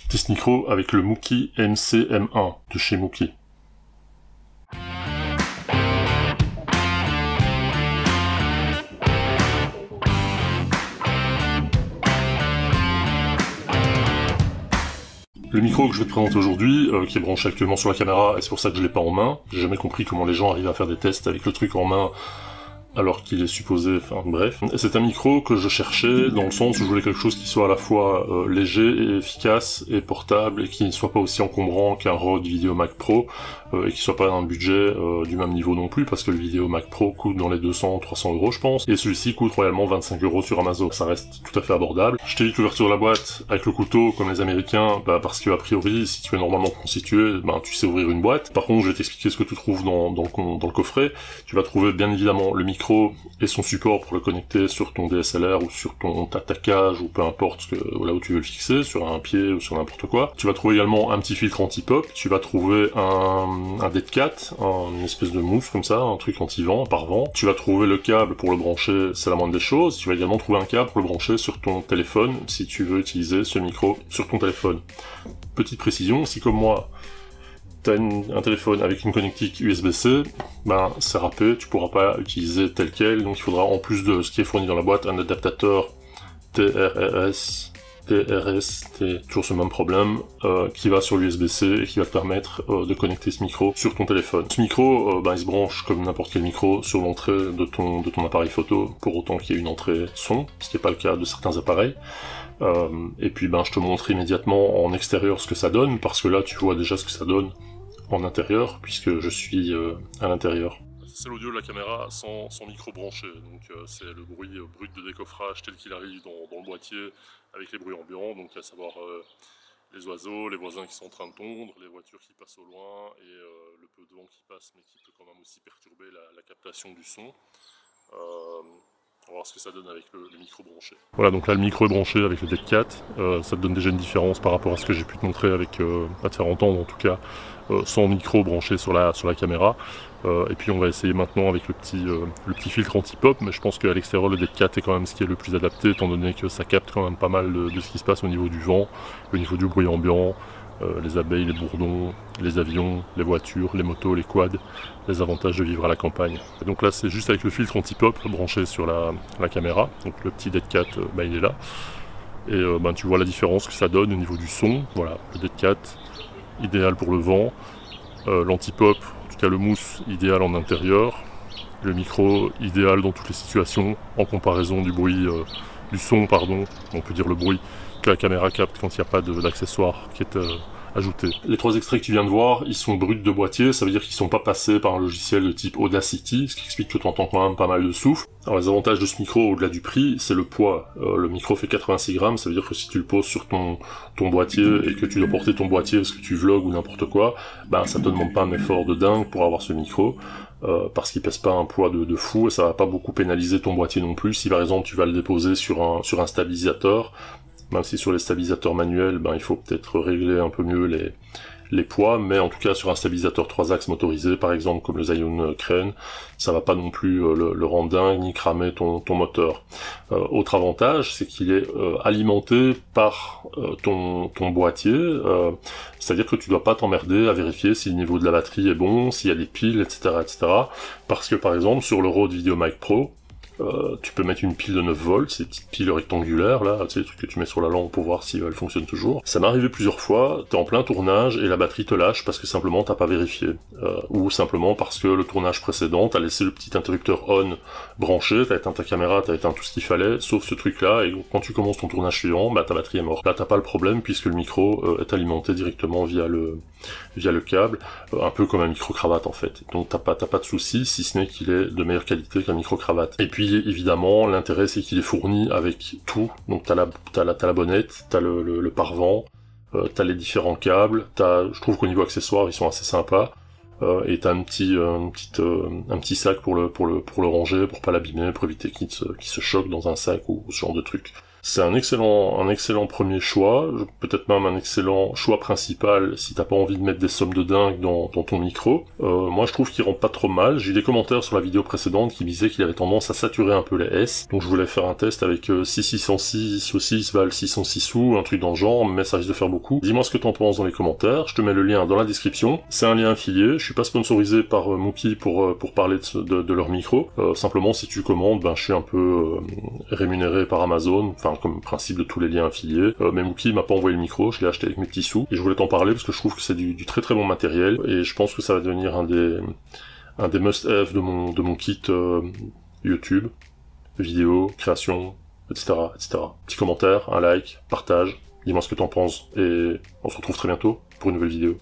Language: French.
Test micro avec le Mookie MC-M1 de chez Mookie. Le micro que je vais te présenter aujourd'hui, qui est branché actuellement sur la caméra, et c'est pour ça que je l'ai pas en main. J'ai jamais compris comment les gens arrivent à faire des tests avec le truc en main alors qu'il est supposé, enfin bref. C'est un micro que je cherchais dans le sens où je voulais quelque chose qui soit à la fois léger et efficace et portable et qui ne soit pas aussi encombrant qu'un Rode VideoMac Pro et qui soit pas d'un budget du même niveau non plus parce que le VideoMac Pro coûte dans les 200-300 € je pense et celui-ci coûte royalement 25 € sur Amazon. Ça reste tout à fait abordable. Je t'ai dit l'ouverture de la boîte avec le couteau comme les Américains, parce que a priori si tu es normalement constitué, tu sais ouvrir une boîte. Par contre je vais t'expliquer ce que tu trouves dans le coffret. Tu vas trouver bien évidemment le micro et son support pour le connecter sur ton DSLR ou sur ta cage ou peu importe là où tu veux le fixer, sur un pied ou sur n'importe quoi. Tu vas trouver également un petit filtre anti-pop, tu vas trouver un dead cat, une espèce de mousse comme ça, un truc anti-vent, par vent. Tu vas trouver le câble pour le brancher, c'est la moindre des choses. Tu vas également trouver un câble pour le brancher sur ton téléphone si tu veux utiliser ce micro sur ton téléphone. Petite précision, si comme moi t'as un téléphone avec une connectique USB-C, c'est râpé, tu pourras pas utiliser tel quel, donc il faudra en plus de ce qui est fourni dans la boîte, un adaptateur TRS, toujours ce même problème, qui va sur l'USB-C et qui va te permettre de connecter ce micro sur ton téléphone. Ce micro, il se branche comme n'importe quel micro sur l'entrée de ton appareil photo, pour autant qu'il y ait une entrée son, ce qui n'est pas le cas de certains appareils. Et puis je te montre immédiatement en extérieur ce que ça donne, parce que là tu vois déjà ce que ça donne en intérieur, puisque je suis à l'intérieur. C'est l'audio de la caméra sans micro branché, donc c'est le bruit brut de décoffrage tel qu'il arrive dans le boîtier, avec les bruits ambiants, donc à savoir les oiseaux, les voisins qui sont en train de tondre, les voitures qui passent au loin, et le peu de vent qui passe, mais qui peut quand même aussi perturber la captation du son. On va voir ce que ça donne avec le micro branché. Voilà, donc là le micro est branché avec le Dead Cat, ça te donne déjà une différence par rapport à ce que j'ai pu te montrer avec, à te faire entendre en tout cas, sans micro branché sur la caméra. Et puis on va essayer maintenant avec le petit filtre anti-pop, mais je pense qu'à l'extérieur le Dead Cat est quand même ce qui est le plus adapté, étant donné que ça capte quand même pas mal de ce qui se passe au niveau du vent, au niveau du bruit ambiant, les abeilles, les bourdons, les avions, les voitures, les motos, les quads, les avantages de vivre à la campagne. Et donc là c'est juste avec le filtre anti-pop branché sur la caméra, donc le petit Dead Cat il est là, et tu vois la différence que ça donne au niveau du son. Voilà, le Dead Cat, idéal pour le vent, l'anti-pop, en tout cas le mousse, idéal en intérieur, le micro, idéal dans toutes les situations, en comparaison du bruit, du son, pardon, on peut dire le bruit que la caméra capte quand il n'y a pas d'accessoire qui est ajouté. Les trois extraits que tu viens de voir, ils sont bruts de boîtier, ça veut dire qu'ils sont pas passés par un logiciel de type Audacity, ce qui explique que tu entends quand même pas mal de souffle. Alors les avantages de ce micro, au-delà du prix, c'est le poids. Le micro fait 86 grammes, ça veut dire que si tu le poses sur ton boîtier et que tu dois porter ton boîtier parce que tu vlogs ou n'importe quoi, ça te demande pas un effort de dingue pour avoir ce micro. Parce qu'il pèse pas un poids de fou et ça va pas beaucoup pénaliser ton boîtier non plus. Si par exemple tu vas le déposer sur un stabilisateur, même si sur les stabilisateurs manuels, il faut peut-être régler un peu mieux les poids, mais en tout cas sur un stabilisateur 3 axes motorisé, par exemple comme le Zion Crane, ça va pas non plus le rendre dingue ni cramer ton moteur. Autre avantage, c'est qu'il est alimenté par ton boîtier, c'est-à-dire que tu dois pas t'emmerder à vérifier si le niveau de la batterie est bon, s'il y a des piles, etc., parce que par exemple sur le Rode VideoMac Pro, tu peux mettre une pile de 9 volts, ces petites piles rectangulaires là, tu sais, les trucs que tu mets sur la lampe pour voir si elle fonctionne toujours. Ça m'est arrivé plusieurs fois, t'es en plein tournage et la batterie te lâche parce que simplement t'as pas vérifié. Ou simplement parce que le tournage précédent, t'as laissé le petit interrupteur on branché, t'as éteint ta caméra, t'as éteint tout ce qu'il fallait, sauf ce truc là, et quand tu commences ton tournage suivant, ta batterie est morte. Là t'as pas le problème puisque le micro est alimenté directement via le câble, un peu comme un micro-cravate en fait. Donc t'as pas de souci, si ce n'est qu'il est de meilleure qualité qu'un micro-cravate. Et puis évidemment, l'intérêt c'est qu'il est fourni avec tout, donc t'as la bonnette, t'as le pare-vent, t'as les différents câbles, je trouve qu'au niveau accessoires ils sont assez sympas, et t'as un petit sac pour le ranger, pour pas l'abîmer, pour éviter qu'il se choque dans un sac ou ce genre de truc. C'est un excellent premier choix, peut-être même un excellent choix principal si t'as pas envie de mettre des sommes de dingue dans ton micro. Moi je trouve qu'il rend pas trop mal. J'ai eu des commentaires sur la vidéo précédente qui disaient qu'il avait tendance à saturer un peu les S, donc je voulais faire un test avec 6606 ou 6 valent 606 sous, un truc dans le genre, mais ça risque de faire beaucoup. Dis-moi ce que t'en penses dans les commentaires, je te mets le lien dans la description. C'est un lien affilié, je suis pas sponsorisé par Mookie pour parler de leur micro. Simplement si tu commandes, ben je suis un peu rémunéré par Amazon, enfin comme principe de tous les liens affiliés. Mais Mookie m'a pas envoyé le micro, je l'ai acheté avec mes petits sous, et je voulais t'en parler parce que je trouve que c'est du très très bon matériel, et je pense que ça va devenir un des must-have de mon kit YouTube, vidéo, création, etc., etc. Petit commentaire, un like, partage, dis-moi ce que t'en penses, et on se retrouve très bientôt pour une nouvelle vidéo.